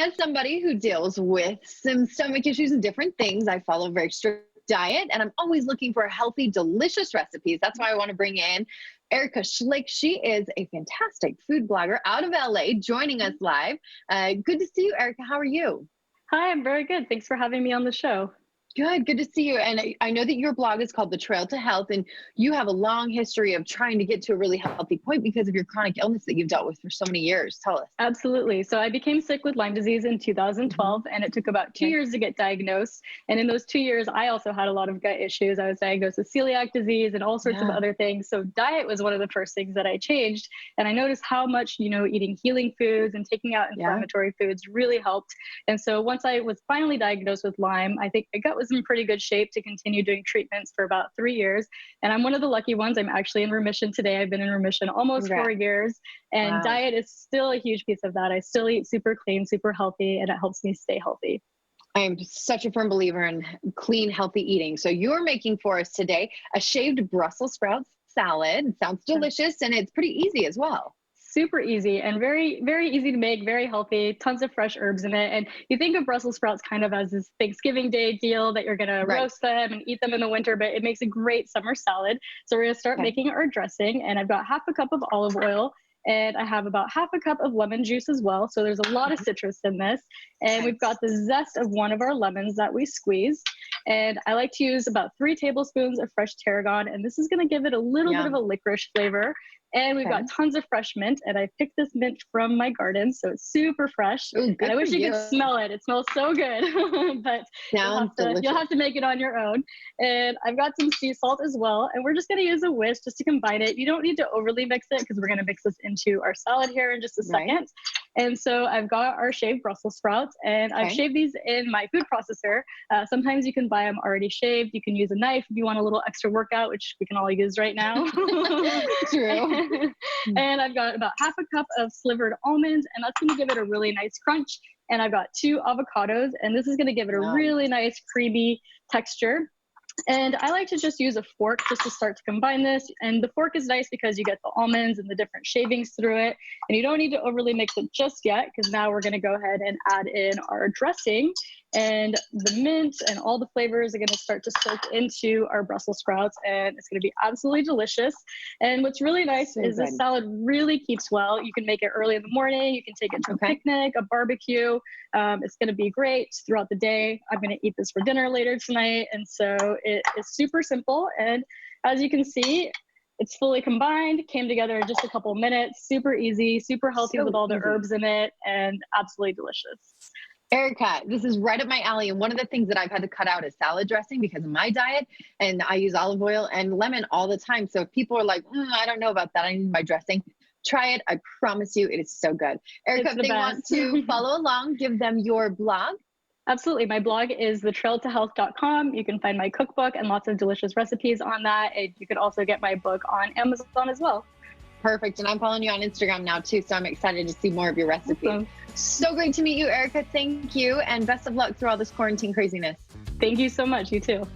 as somebody who deals with some stomach issues and different things, I follow a very strict diet and I'm always looking for healthy, delicious recipes. That's why I want to bring in Erica Schlick. She is a fantastic food blogger out of LA joining us live. Good to see you, Erica. How are you? Hi, I'm very good. Thanks for having me on the show. Good to see you. And I know that your blog is called The Trail to Health, and you have a long history of trying to get to a really healthy point because of your chronic illness that you've dealt with for so many years. Tell us. Absolutely. So I became sick with Lyme disease in 2012, and it took about 2 years to get diagnosed. And in those 2 years, I also had a lot of gut issues. I was diagnosed with celiac disease and all sorts of other things. So diet was one of the first things that I changed. And I noticed how much, eating healing foods and taking out inflammatory foods really helped. And so once I was finally diagnosed with Lyme, I think my gut was in pretty good shape to continue doing treatments for about 3 years. And I'm one of the lucky ones. I'm actually in remission today. I've been in remission almost 4 years. And diet is still a huge piece of that. I still eat super clean, super healthy, and it helps me stay healthy. I am such a firm believer in clean, healthy eating. So you're making for us today a shaved Brussels sprouts salad. It sounds delicious and it's pretty easy as well. Super easy and very, very easy to make, very healthy, tons of fresh herbs in it. And you think of Brussels sprouts kind of as this Thanksgiving Day deal that you're going to roast them and eat them in the winter, but it makes a great summer salad. So we're going to start making our dressing, and I've got half a cup of olive oil, and I have about half a cup of lemon juice as well. So there's a lot of citrus in this. And we've got the zest of one of our lemons that we squeeze. And I like to use about 3 tablespoons of fresh tarragon. And this is going to give it a little bit of a licorice flavor. And we've got tons of fresh mint. And I picked this mint from my garden, so it's super fresh. Ooh, and I wish you could smell it. It smells so good. But you'll have to make it on your own. And I've got some sea salt as well. And we're just going to use a whisk just to combine it. You don't need to overly mix it because we're going to mix this into our salad here in just a second. And so I've got our shaved Brussels sprouts, and I've shaved these in my food processor. Sometimes you can buy them already shaved. You can use a knife if you want a little extra workout, which we can all use right now. True. And I've got about half a cup of slivered almonds, and that's going to give it a really nice crunch. And I've got 2 avocados, and this is going to give it a really nice creamy texture. And I like to just use a fork just to start to combine this. And the fork is nice because you get the almonds and the different shavings through it. And you don't need to overly mix it just yet, because now we're going to go ahead and add in our dressing. And the mint and all the flavors are going to start to soak into our Brussels sprouts, and it's going to be absolutely delicious. And what's really nice is this salad really keeps well. You can make it early in the morning. You can take it to a picnic, a barbecue. It's going to be great throughout the day. I'm going to eat this for dinner later tonight. And so it is super simple. And as you can see, it's fully combined, came together in just a couple minutes, super easy, super healthy with all the herbs in it, and absolutely delicious. Erica, this is right up my alley. And one of the things that I've had to cut out is salad dressing because of my diet. And I use olive oil and lemon all the time. So if people are like, I don't know about that, I need my dressing, try it. I promise you, it is so good. Erica, if they want to follow along, give them your blog. Absolutely. My blog is thetrailtohealth.com. You can find my cookbook and lots of delicious recipes on that. And you can also get my book on Amazon as well. Perfect. And I'm following you on Instagram now too, so I'm excited to see more of your recipes. Awesome. So great to meet you, Erica. Thank you. And best of luck through all this quarantine craziness. Thank you so much. You too.